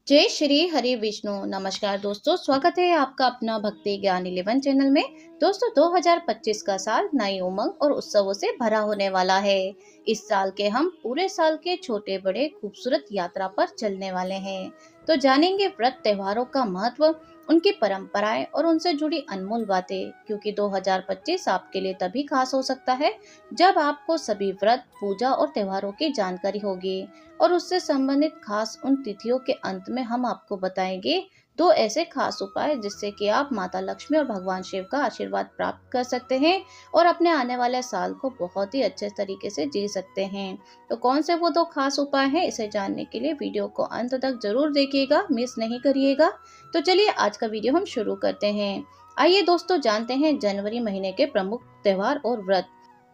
जय श्री हरि विष्णु। नमस्कार दोस्तों, स्वागत है आपका अपना भक्ति ज्ञान 11 चैनल में। दोस्तों 2025 का साल नई उमंग और उत्सवों से भरा होने वाला है। इस साल के हम पूरे साल के छोटे बड़े खूबसूरत यात्रा पर चलने वाले हैं। तो जानेंगे व्रत त्योहारों का महत्व, उनकी परंपराएं और उनसे जुड़ी अनमोल बातें, क्योंकि 2025 आपके लिए तभी खास हो सकता है जब आपको सभी व्रत पूजा और त्योहारों की जानकारी होगी। और उससे संबंधित खास उन तिथियों के अंत में हम आपको बताएंगे दो ऐसे खास उपाय जिससे कि आप माता लक्ष्मी और भगवान शिव का आशीर्वाद प्राप्त कर सकते हैं और अपने आने वाले साल को बहुत ही अच्छे तरीके से जी सकते हैं। तो कौन से वो दो खास उपाय हैं, इसे जानने के लिए वीडियो को अंत तक जरूर देखिएगा, मिस नहीं करिएगा। तो चलिए आज का वीडियो हम शुरू करते हैं। आइए दोस्तों जानते हैं जनवरी महीने के प्रमुख त्योहार और व्रत।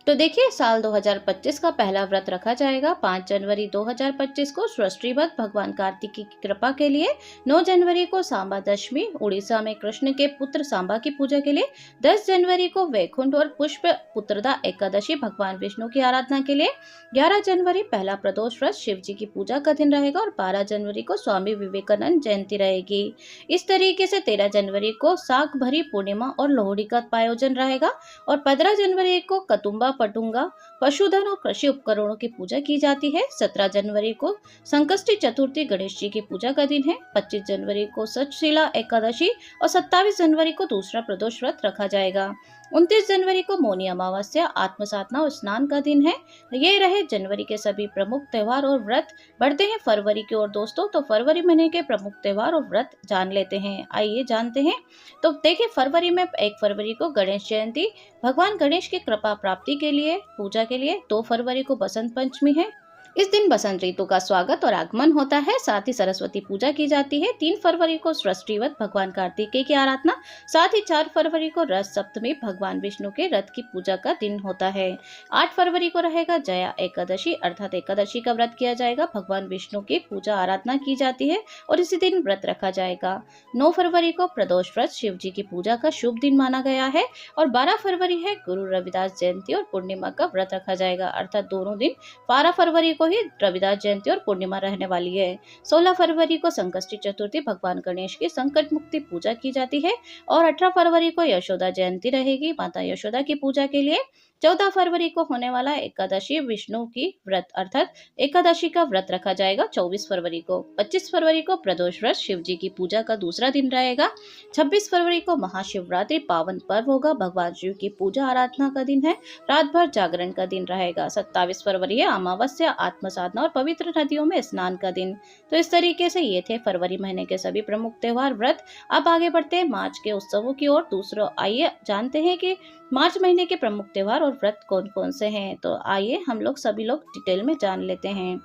तो देखिए, साल 2025 का पहला व्रत रखा जाएगा 5 जनवरी 2025 को सृष्टि व्रत भगवान कार्तिकी की कृपा के लिए। 9 जनवरी को सांबा दशमी उड़ीसा में कृष्ण के पुत्र सांबा की पूजा के लिए। 10 जनवरी को वैकुंठ और पुष्प पुत्रदा एकादशी भगवान विष्णु की आराधना के लिए। 11 जनवरी पहला प्रदोष व्रत शिव जी की पूजा का दिन रहेगा और 12 जनवरी को स्वामी विवेकानंद जयंती रहेगी। इस तरीके से 13 जनवरी को साग भरी पूर्णिमा और लोहड़ी का आयोजन रहेगा और 15 जनवरी को कतुम्बा पटुंगा पशुधन और कृषि उपकरणों की पूजा की जाती है। 17 जनवरी को संकष्टी चतुर्थी गणेश जी की पूजा का दिन है। 25 जनवरी को सचशिला एकादशी और 27 जनवरी को दूसरा प्रदोष व्रत रखा जाएगा। 29 जनवरी को मौनी अमावस्या आत्म साधना और स्नान का दिन है। ये रहे जनवरी के सभी प्रमुख त्योहार और व्रत। बढ़ते हैं फरवरी की ओर दोस्तों। तो फरवरी महीने के प्रमुख त्योहार और व्रत जान लेते हैं। आइए जानते हैं। तो देखिए, फरवरी में 1 फरवरी को गणेश जयंती भगवान गणेश की कृपा प्राप्ति के लिए पूजा के लिए। 2 फरवरी को बसंत पंचमी है। इस दिन बसंत ऋतु का स्वागत और आगमन होता है, साथ ही सरस्वती पूजा की जाती है। 3 फरवरी को सृष्टिवत भगवान कार्तिकेय की आराधना, साथ ही 4 फरवरी को रथ सप्तमी भगवान विष्णु के रथ की पूजा का दिन होता है। 8 फरवरी को रहेगा जया एकादशी, अर्थात एकादशी का व्रत किया जाएगा। भगवान विष्णु की पूजा आराधना की जाती है और इसी दिन व्रत रखा जाएगा। 9 फरवरी को प्रदोष व्रत शिव जी की पूजा का शुभ दिन माना गया है और 12 फरवरी है गुरु रविदास जयंती और पूर्णिमा का व्रत रखा जाएगा, अर्थात दोनों दिन 12 फरवरी को ही रविदास जयंती और पूर्णिमा रहने वाली है। 16 फरवरी को संकष्टी चतुर्थी भगवान गणेश की संकट मुक्ति पूजा की जाती है और 18 फरवरी को यशोदा जयंती रहेगी माता यशोदा की पूजा के लिए। 14 फरवरी को होने वाला एकादशी विष्णु की व्रत अर्थात एकादशी का व्रत रखा जाएगा 24 फरवरी को। 25 फरवरी को प्रदोष व्रत शिव जी की पूजा का दूसरा दिन रहेगा। 26 फरवरी को महाशिवरात्रि पावन पर्व होगा, भगवान शिव की पूजा आराधना का दिन है, रात भर जागरण का दिन रहेगा। 27 फरवरी है अमावस्या आत्म साधना और पवित्र नदियों में स्नान का दिन। तो इस तरीके से ये थे फरवरी महीने के सभी प्रमुख त्योहार व्रत। अब आगे बढ़ते हैं मार्च के उत्सवों की ओर। दूसरा आइए जानते हैं कि मार्च महीने के प्रमुख त्योहार और व्रत कौन कौन से हैं। तो आइए हम लोग सभी लोग डिटेल में जान लेते हैं।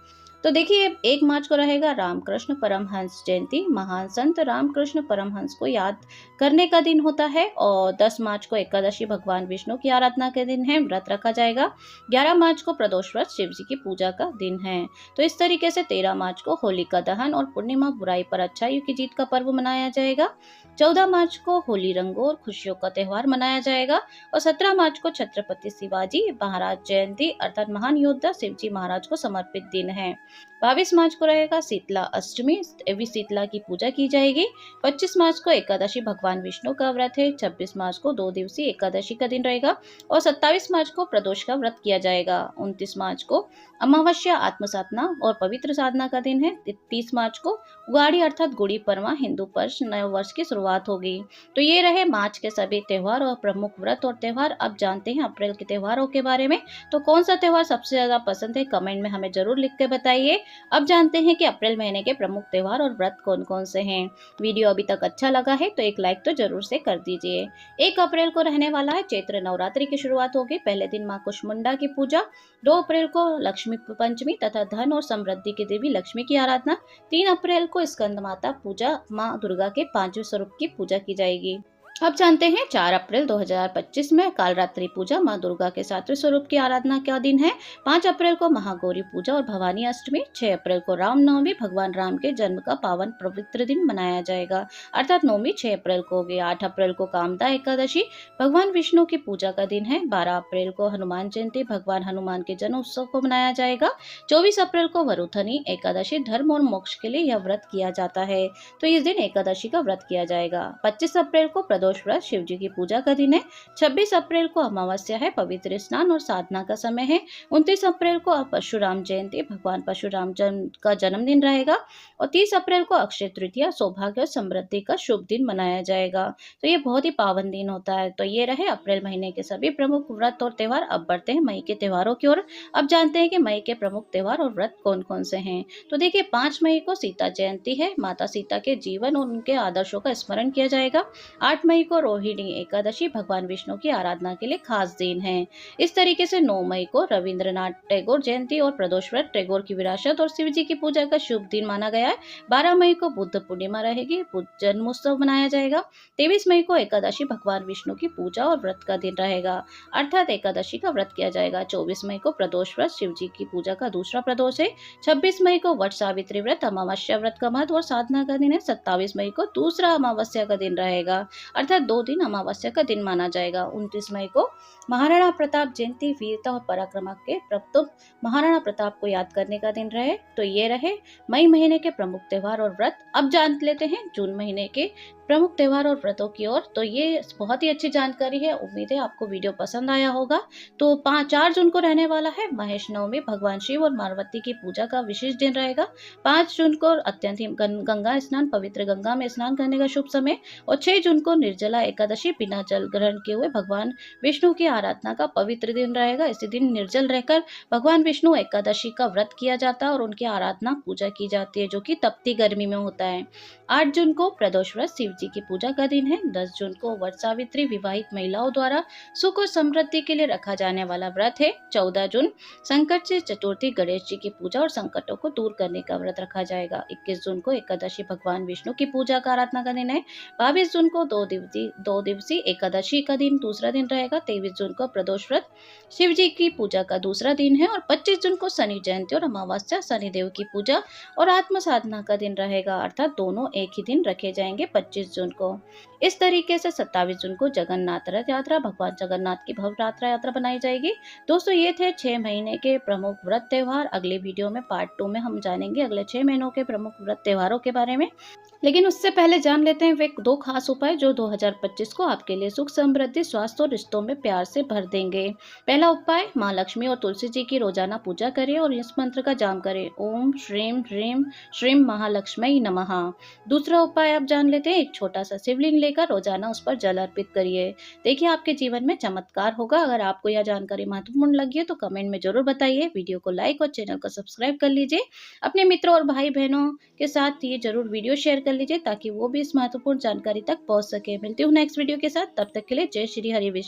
तो देखिए, 1 मार्च को रहेगा रामकृष्ण परमहंस जयंती, महान संत रामकृष्ण परमहंस को याद करने का दिन होता है। और 10 मार्च को एकादशी भगवान विष्णु की आराधना के दिन है, व्रत रखा जाएगा। 11 मार्च को प्रदोष व्रत शिव जी की पूजा का दिन है। तो इस तरीके से 13 मार्च को होलिका दहन और पूर्णिमा बुराई पर अच्छाई की जीत का पर्व मनाया जाएगा। 14 मार्च को होली रंगों और खुशियों का त्योहार मनाया जाएगा और 17 मार्च को छत्रपति शिवाजी महाराज जयंती अर्थात महान योद्धा शिवजी महाराज को समर्पित दिन है। 22 मार्च को रहेगा शीतला अष्टमी, देवी शीतला की पूजा की जाएगी। 25 मार्च को एकादशी भगवान विष्णु का व्रत है। 26 मार्च को 2 दिवसीय एकादशी का दिन रहेगा और 27 मार्च को प्रदोष का व्रत किया जाएगा। 29 मार्च को अमावस्या आत्म साधना और पवित्र साधना का दिन है। 30 मार्च को उगाड़ी अर्थात गुड़ी पड़वा हिंदू वर्ष नए वर्ष की शुरुआत होगी। तो ये रहे मार्च के सभी त्योहार और प्रमुख व्रत और त्योहार। अब जानते हैं अप्रैल के त्योहारों के बारे में। तो कौन सा त्योहार सबसे ज्यादा पसंद है, कमेंट में हमें जरूर लिख के बताइए। अब जानते हैं कि अप्रैल महीने के प्रमुख त्योहार और व्रत कौन कौन से हैं। वीडियो अभी तक अच्छा लगा है तो एक लाइक तो जरूर से कर दीजिए। 1 अप्रैल को रहने वाला है चैत्र नवरात्रि की शुरुआत होगी। पहले दिन माँ कुष्मुंडा की पूजा। 2 अप्रैल को लक्ष्मी पंचमी तथा धन और समृद्धि की देवी लक्ष्मी की आराधना। 3 अप्रैल को स्कंद माता पूजा, माँ दुर्गा के 5वें स्वरूप की पूजा की जाएगी। अब जानते हैं 4 अप्रैल 2025 में कालरात्रि पूजा माँ दुर्गा के सातवें स्वरूप की आराधना का दिन है। 5 अप्रैल को महागौरी पूजा और भवानी अष्टमी। 6 अप्रैल को रामनवमी भगवान राम के जन्म का पावन पवित्र दिन मनाया जाएगा, अर्थात नवमी 6 अप्रैल को होगी। 8 अप्रैल को कामदा एकादशी भगवान विष्णु की पूजा का दिन है। 12 अप्रैल को हनुमान जयंती भगवान हनुमान के जन्म उत्सव को मनाया जाएगा। 24 अप्रैल को वरुथनी एकादशी धर्म और मोक्ष के लिए यह व्रत किया जाता है, तो इस दिन एकादशी का व्रत किया जाएगा। 25 अप्रैल को प्रदोष व्रत शिव जी की पूजा का दिन है। 26 अप्रैल को अमावस्या है, पवित्र स्नान और साधना का समय है। 29 अप्रैल को परशुराम जयंती भगवान परशुराम का जन्मदिन रहेगा। और 30 अप्रैल को अक्षय तृतीया सौभाग्य और समृद्धि का शुभ दिन मनाया जाएगा। तो ये बहुत ही पावन दिन होता है। तो ये रहे अप्रैल महीने के सभी प्रमुख व्रत और त्योहार। अब बढ़ते हैं मई के त्योहारों की ओर। अब जानते हैं कि मई के प्रमुख त्योहार और व्रत कौन कौन से हैं। तो देखिए 5 मई को सीता जयंती है, माता सीता के जीवन और उनके आदर्शों का स्मरण किया जाएगा। 8 मई को रोहिणी एकादशी भगवान विष्णु की आराधना के लिए खास दिन है। इस तरीके से 9 मई को रविंद्रनाथ टैगोर जयंती और प्रदोष व्रत टैगोर की विरासत और शिव जी की पूजा का शुभ दिन माना गया है। 12 मई को बुद्ध पूर्णिमा रहेगी, बुद्ध जन्मोत्सव मनाया जाएगा। 23 मई को एकादशी भगवान विष्णु की पूजा और व्रत का दिन रहेगा, अर्थात एकादशी का व्रत किया जाएगा। 24 मई को प्रदोष व्रत शिव जी की पूजा का दूसरा प्रदोष है। 26 मई को वट सावित्री व्रत अमावस्या व्रत का महत्व और साधना का दिन है। 27 मई को दूसरा अमावस्या का दिन रहेगा, अर्थात 2 दिन अमावस्या का दिन माना जाएगा। 29 मई को महाराणा प्रताप जयंती वीरता और पराक्रम के प्रताप महाराणा प्रताप को याद करने का दिन रहे। तो ये रहे मई महीने के प्रमुख त्योहार और व्रत। अब जान लेते हैं जून महीने के प्रमुख त्योहार और व्रतों की ओर। तो ये बहुत ही अच्छी जानकारी है, उम्मीद है आपको वीडियो पसंद आया होगा। तो 4 जून को रहने वाला है महेश नवमी भगवान शिव और पार्वती की पूजा का विशेष दिन रहेगा। 5 जून को अत्यंत गंगा स्नान पवित्र गंगा में स्नान करने का शुभ समय। और 6 जून को निर्जला एकादशी बिना जल ग्रहण किए हुए भगवान विष्णु की आराधना का पवित्र दिन रहेगा। इसी दिन निर्जल रहकर भगवान विष्णु एकादशी का व्रत किया जाता है और उनकी आराधना पूजा की जाती है, जो कि तपती गर्मी में होता है। 8 जून को प्रदोष व्रत शिव जी की पूजा का दिन है। 10 जून को वट सावित्री विवाहित महिलाओं द्वारा सुख और समृद्धि के लिए रखा जाने वाला व्रत है। 14 जून संकट से चतुर्थी गणेश जी की पूजा और संकटों को दूर करने का व्रत रखा जाएगा। 21 जून को एकादशी भगवान विष्णु की पूजा का आराधना का दिन है। 22 जून को 2 दिवसीय एकादशी का दिन दूसरा दिन रहेगा। 23 जून को प्रदोष व्रत शिव जी की पूजा का दूसरा दिन है। और 25 जून को शनि जयंती और अमावस्या शनिदेव की पूजा और आत्म साधना का दिन रहेगा, अर्थात दोनों एक ही दिन रखे जाएंगे 25 जून को। इस तरीके से 27 जून को जगन्नाथ रथ यात्रा भगवान जगन्नाथ की भव्य रथ यात्रा बनाई जाएगी। दोस्तों ये थे 6 महीने के प्रमुख व्रत त्योहार। अगले वीडियो में पार्ट 2 में हम जानेंगे अगले 6 महीनों के प्रमुख व्रत त्योहारों के बारे में। लेकिन उससे पहले जान लेते हैं वे 2 खास उपाय जो 2025 को आपके लिए सुख समृद्धि स्वास्थ्य और रिश्तों में प्यार से भर देंगे। पहला उपाय, माँ लक्ष्मी और तुलसी जी की रोजाना पूजा करें और इस मंत्र का जाप करें, ओम श्रीम ह्रीम श्रीम महालक्ष्मी नमः। दूसरा उपाय आप जान लेते हैं, एक छोटा सा शिवलिंग लेकर रोजाना उस पर जल अर्पित करिए। देखिए आपके जीवन में चमत्कार होगा। अगर आपको यह जानकारी महत्वपूर्ण लगी है तो कमेंट में जरूर बताइए। वीडियो को लाइक और चैनल को सब्सक्राइब कर लीजिए। अपने मित्रों और भाई बहनों के साथ ये जरूर वीडियो शेयर कर लीजिए ताकि वो भी इस महत्वपूर्ण जानकारी तक पहुंच सके। मिलती हूँ नेक्स्ट वीडियो के साथ, तब तक के लिए जय श्री हरि विष्णु।